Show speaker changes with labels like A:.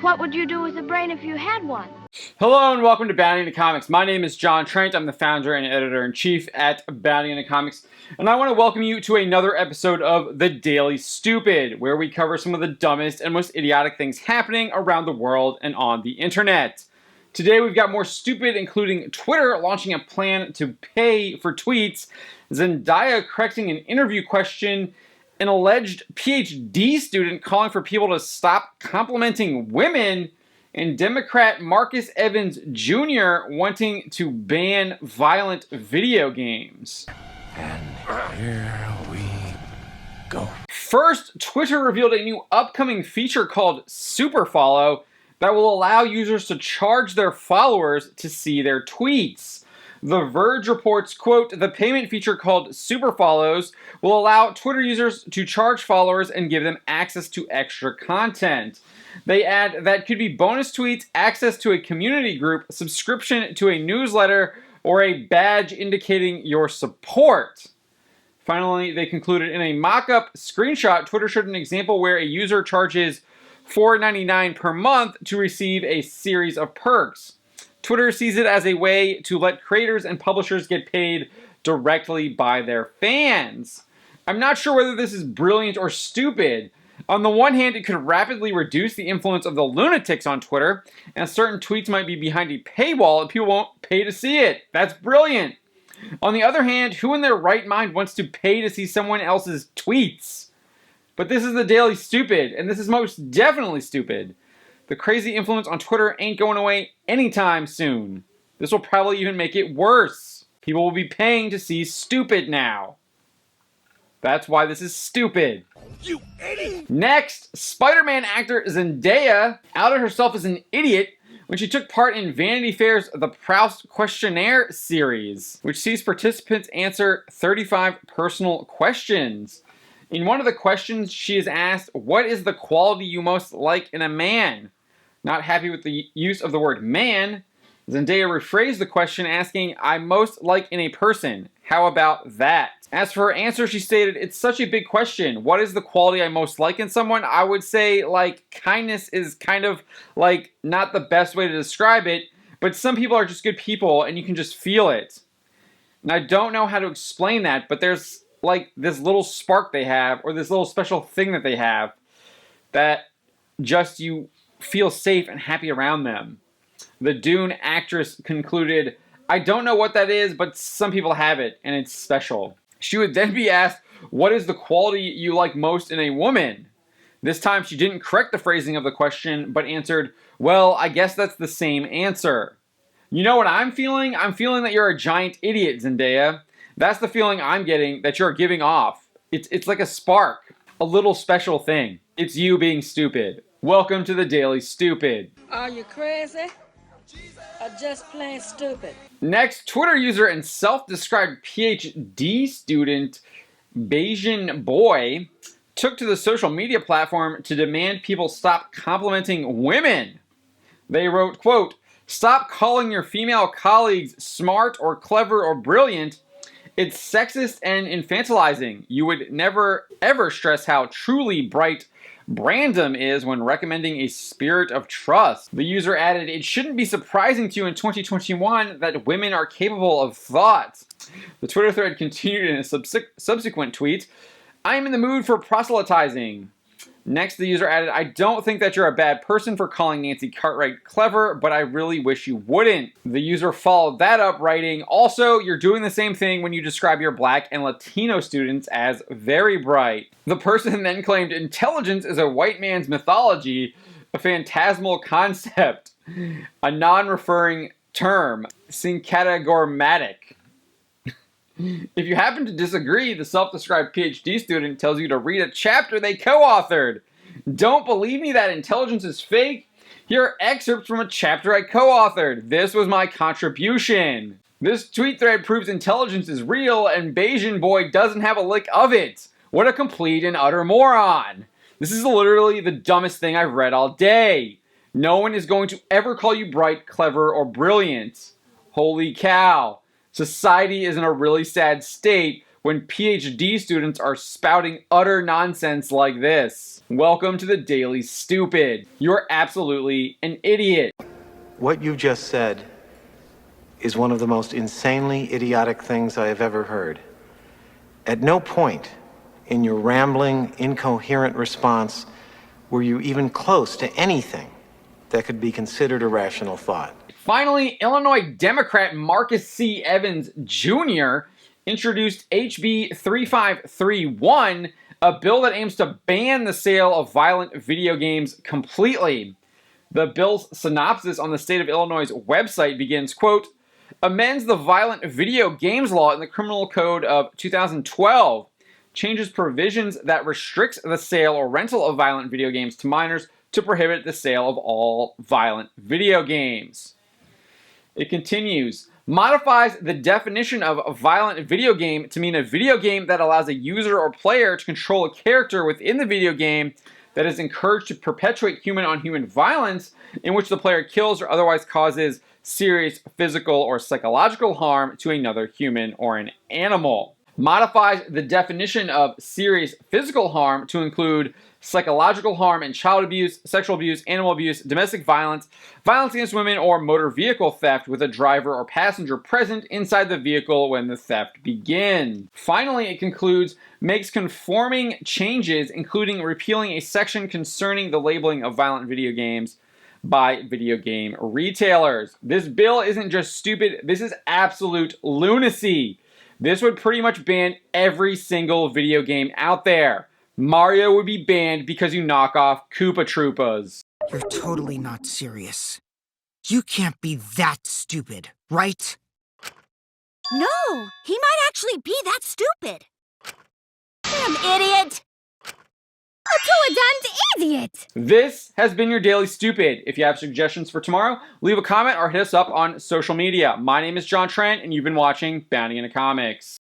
A: What would you do with a brain if you had one?
B: Hello and welcome to Bounty into Comics. My name is John Trent. I'm the founder and editor-in-chief at Bounty into Comics. And I want to welcome you to another episode of The Daily Stupid, where we cover some of the dumbest and most idiotic things happening around the world and on the internet. Today we've got more stupid, including Twitter launching a plan to pay for tweets, Zendaya correcting an interview question, an alleged PhD student calling for people to stop complimenting women, and Democrat Marcus Evans Jr. wanting to ban violent video games.
C: And here we go.
B: First, Twitter revealed a new upcoming feature called Super Follow that will allow users to charge their followers to see their tweets. The Verge reports, quote, the payment feature called Super Follows will allow Twitter users to charge followers and give them access to extra content. They add that could be bonus tweets, access to a community group, subscription to a newsletter, or a badge indicating your support. Finally, they concluded in a mock-up screenshot, Twitter showed an example where a user charges $4.99 per month to receive a series of perks. Twitter sees it as a way to let creators and publishers get paid directly by their fans. I'm not sure whether this is brilliant or stupid. On the one hand, it could rapidly reduce the influence of the lunatics on Twitter, and certain tweets might be behind a paywall and people won't pay to see it. That's brilliant. On the other hand, who in their right mind wants to pay to see someone else's tweets? But this is the Daily Stupid, and this is most definitely stupid. The crazy influence on Twitter ain't going away anytime soon. This will probably even make it worse. People will be paying to see stupid now. That's why this is stupid.
C: You idiot!
B: Next, Spider-Man actor Zendaya outed herself as an idiot when she took part in Vanity Fair's The Proust Questionnaire series, which sees participants answer 35 personal questions. In one of the questions, she is asked, what is the quality you most like in a man? Not happy with the use of the word man, Zendaya rephrased the question asking, I most like in a person. How about that? As for her answer, she stated, it's such a big question. What is the quality I most like in someone? I would say, kindness is kind of, not the best way to describe it, but some people are just good people and you can just feel it. And I don't know how to explain that, but there's, this little spark they have, or this little special thing that they have, that just you feel safe and happy around them. The Dune actress concluded, I don't know what that is, but some people have it, and it's special. She would then be asked, what is the quality you like most in a woman? This time she didn't correct the phrasing of the question, but answered, well, I guess that's the same answer. You know what I'm feeling? I'm feeling that you're a giant idiot, Zendaya. That's the feeling I'm getting that you're giving off. It's like a spark, a little special thing. It's you being stupid. Welcome to the Daily Stupid.
D: Are you crazy? Or just plain stupid?
B: Next, Twitter user and self-described PhD student Bayesian Boy took to the social media platform to demand people stop complimenting women. They wrote, quote, stop calling your female colleagues smart or clever or brilliant. It's sexist and infantilizing. You would never ever stress how truly bright Brandom is when recommending a spirit of trust. The user added, it shouldn't be surprising to you in 2021 that women are capable of thought. The Twitter thread continued in a subsequent tweet, I am in the mood for proselytizing. Next, the user added, I don't think that you're a bad person for calling Nancy Cartwright clever, but I really wish you wouldn't. The user followed that up, writing, also, you're doing the same thing when you describe your Black and Latino students as very bright. The person then claimed intelligence is a white man's mythology, a phantasmal concept, a non-referring term, syncatagormatic. If you happen to disagree, the self-described PhD student tells you to read a chapter they co-authored. Don't believe me that intelligence is fake? Here are excerpts from a chapter I co-authored. This was my contribution. This tweet thread proves intelligence is real and Bayesian Boy doesn't have a lick of it. What a complete and utter moron. This is literally the dumbest thing I've read all day. No one is going to ever call you bright, clever, or brilliant. Holy cow. Society is in a really sad state when PhD students are spouting utter nonsense like this. Welcome to the Daily Stupid. You're absolutely an idiot.
E: What you just said is one of the most insanely idiotic things I have ever heard. At no point in your rambling, incoherent response were you even close to anything that could be considered a rational thought.
B: Finally, Illinois Democrat Marcus C. Evans Jr. introduced HB 3531, a bill that aims to ban the sale of violent video games completely. The bill's synopsis on the state of Illinois' website begins, quote, amends the violent video games law in the Criminal Code of 2012, changes provisions that restricts the sale or rental of violent video games to minors to prohibit the sale of all violent video games. It continues, modifies the definition of a violent video game to mean a video game that allows a user or player to control a character within the video game that is encouraged to perpetuate human-on-human violence in which the player kills or otherwise causes serious physical or psychological harm to another human or an animal. Modifies the definition of serious physical harm to include psychological harm and child abuse, sexual abuse, animal abuse, domestic violence, violence against women, or motor vehicle theft with a driver or passenger present inside the vehicle when the theft begins. Finally, it concludes, makes conforming changes, including repealing a section concerning the labeling of violent video games by video game retailers. This bill isn't just stupid, this is absolute lunacy. This would pretty much ban every single video game out there. Mario would be banned because you knock off Koopa Troopas.
F: You're totally not serious. You can't be that stupid, right?
G: No, he might actually be that stupid. Damn idiot! A two-a-damned idiot!
B: This has been your Daily Stupid. If you have suggestions for tomorrow, leave a comment or hit us up on social media. My name is John Trent, and you've been watching Bounding into Comics.